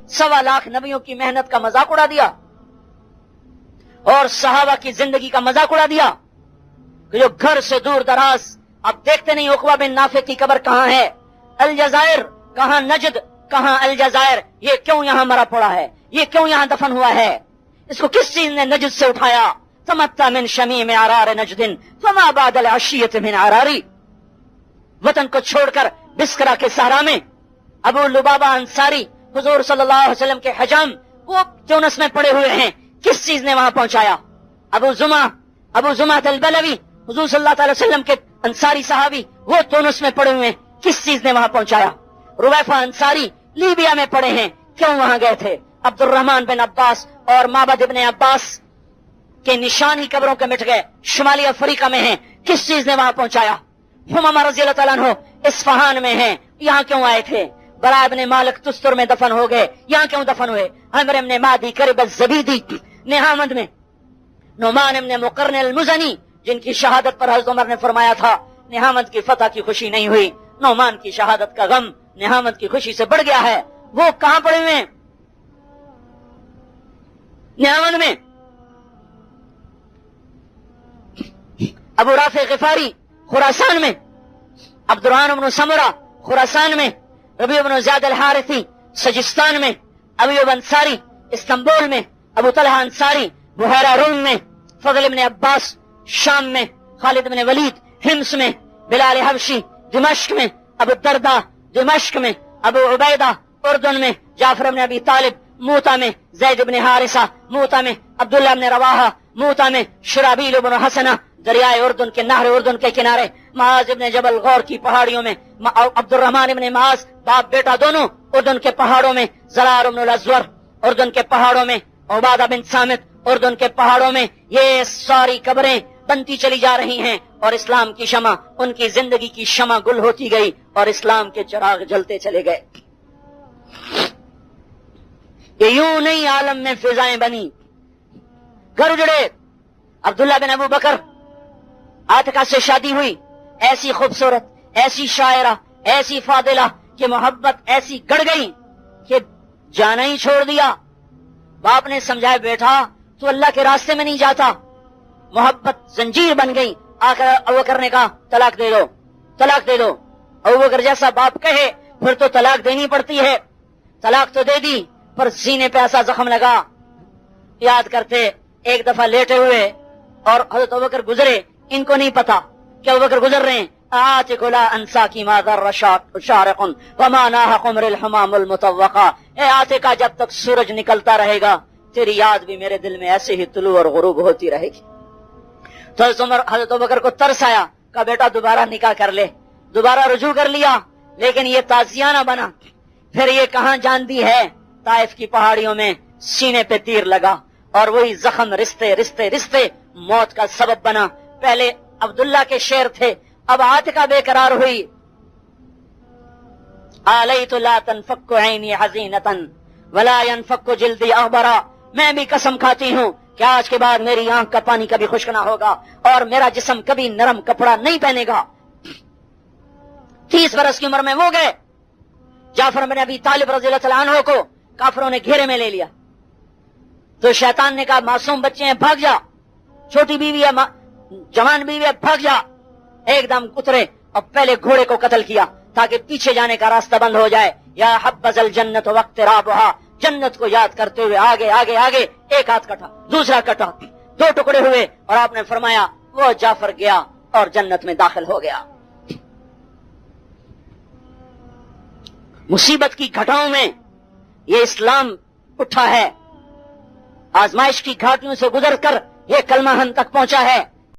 1.25 लाख नबियों की मेहनत का मजाक उड़ा दिया और सहाबा की जिंदगी का मजाक उड़ा दिया कि जो घर से दूर दराज, अब देखते नहीं उकबा बिन नाफे की कब्र कहां है, अलजायर कहां, नजद कहां, अलजायर, ये क्यों यहां मरा पड़ा है, ये क्यों यहां दफन हुआ है, इसको किस चीज ने नजद से उठाया। तमत्ता मिन शमीम आरार नजदिन फमा बादल अशियत मिन आरारी। वतन को छोड़कर बिस्करा के सहरा में अबू लुबाबा अंसारी हुजूर सल्लल्लाहु अलैहि वसल्लम के हजाम वो ट्यूनिस में पड़े हुए हैं, किस चीज ने वहां पहुंचाया। अबू जुमा अल-बलवी हुजूर सल्लल्लाहु अलैहि वसल्लम के अंसारी सहाबी वो ट्यूनिस में पड़े हुए हैं, किस चीज ने वहां पहुंचाया। रुवैफा अंसारी लीबिया में पड़े हैं, क्यों वहां गए थे। अब्दुर्रहमान बिन अब्बास और माबद इब्ने अब्बास के निशान ही कब्रों के मिट गए, शुमाली अफ्रीका में हैं, किस चीज ने वहां पहुंचाया। हुमामा रज़ियल्लाहु ताला अन्हु इस्फहान में हैं, यहां क्यों आए थे। बरा इब्ने मालिक तुस्तुर में दफन हो गए, यहां क्यों दफन हुए। अमर इब्ने मादी करब ज़बीदी नेहामद में, नुमान इब्ने मुकर्न अल-मुज़नी जिनकी शहादत पर हज़रत उमर ने फरमाया था नेहामद की फतह की खुशी नहीं हुई, नौमान की शहादत का गम नेहामद की खुशी से बढ़ गया है, वो कहां पड़े हुए हैं, नेहामद में। अबू राफे गिफारी खुरासान में, अब्दुर्रहमान इब्न समरा खुरासान में, रबी इब्न ज़ियाद अल-हारिसी सजिस्तान में, अबूब अंसारी इस्तांबुल में, अबू तलहा अंसारी बुहैरा रूम में, फज़ल इब्न अब्बास शाम में, खालिद इब्न वलीद हिम्स में, बिलाल हबशी दिमश्क में, अबू दरदा दिमश्क में, अबू उबैदा उर्दन में, जाफर इब्न अबी तालिब मूता में, ज़ैद इब्न हारिसा मूता में, अब्दुल्लाह इब्न रवाहा मूता में, शुराबील इब्न हसना दरियाए उर्दन के नहर उर्दन के किनारे, माज इब्न जबल गौर की पहाड़ियों में, अब्दुर्रहमान इब्न माज बाप बेटा दोनों उर्दन के पहाड़ों में, ज़रार इब्न अल-अज़वर उर्दन के पहाड़ों में, उबादा बिन सामित उर्दन के पहाड़ों में, ये सारी कब्रें बनती चली जा रही हैं और इस्लाम की शमा, उनकी जिंदगी की शमा गुल होती गई और इस्लाम के चिराग जलते चले गए। ये यूं नहीं आलम में फिजाएं बनी, घर उजड़े। अब्दुल्ला बिन अबू बकर आतिका से शादी हुई, ऐसी खूबसूरत, ऐसी शायरा, ऐसी फादिला कि मोहब्बत ऐसी गड़ गई कि जाना ही छोड़ दिया। बाप ने समझाया बेटा तू अल्लाह के रास्ते में नहीं जाता, मोहब्बत जंजीर बन गई। आकर अबू बकर ने कहा तलाक दे दो, तलाक दे दो। अबू बकर जैसा बाप कहे फिर तो तलाक देनी पड़ती है। तलाक तो दे दी पर सीने पे ऐसा जख्म लगा। याद करते एक दफा लेटे हुए और हज़रत अबू बकर गुजरे, इनको नहीं पता कि अबू बकर गुजर रहे हैं। आतिकुला अंसा की मादर शारकुन वमाना कुमरिल हमामुल मुतव्वका। ए आतिका जब तक सूरज निकलता रहेगा तेरी याद भी मेरे दिल में ऐसे ही तुलू और गुरूब होती रहेगी। तो हज़रत अबू बकर को तरस आया, कहा बेटा दोबारा निकाह कर ले। दोबारा रुजू कर लिया लेकिन ये ताजियाना बना। फिर ये कहां जान दी है, ताइफ की पहाड़ियों में सीने पे तीर लगा और वही जख्म रिश्ते रिश्ते रिश्ते मौत का सबब बना। पहले अब्दुल्ला के शेर थे, अब आतिका बेकरार हुई। आलैतु ला तनफक्कु ऐनी हज़ीनतन वला यनफक्कु जिल्दी अहबरा। मैं भी कसम खाती हूँ कि आज के बाद मेरी आंख का पानी कभी खुश्क ना होगा और मेरा जिस्म कभी नरम कपड़ा नहीं पहनेगा। 30 बरस की उम्र में वो गए। जाफर बिन अबी तालिब रज़ियल्लाहु ताला अन्हु को काफिरों ने घेरे में ले लिया तो शैतान ने कहा मासूम बच्चे हैं भाग जा, छोटी बीवी है, जवान बीवी है, भाग जा। एकदम उतरे और पहले घोड़े को कत्ल किया ताकि पीछे जाने का रास्ता बंद हो जाए। या हब्बज़ल जन्नत वक्त राबहा, जन्नत को याद करते हुए आगे आगे आगे। एक हाथ कटा, दूसरा कटा, 2 टुकड़े हुए और आपने फरमाया वो जाफर गया और जन्नत में दाखिल हो गया। मुसीबत की घटाओं में ये इस्लाम उठा है, आजमाइश की घाटियों से गुजर कर ये कलमा हम तक पहुंचा है।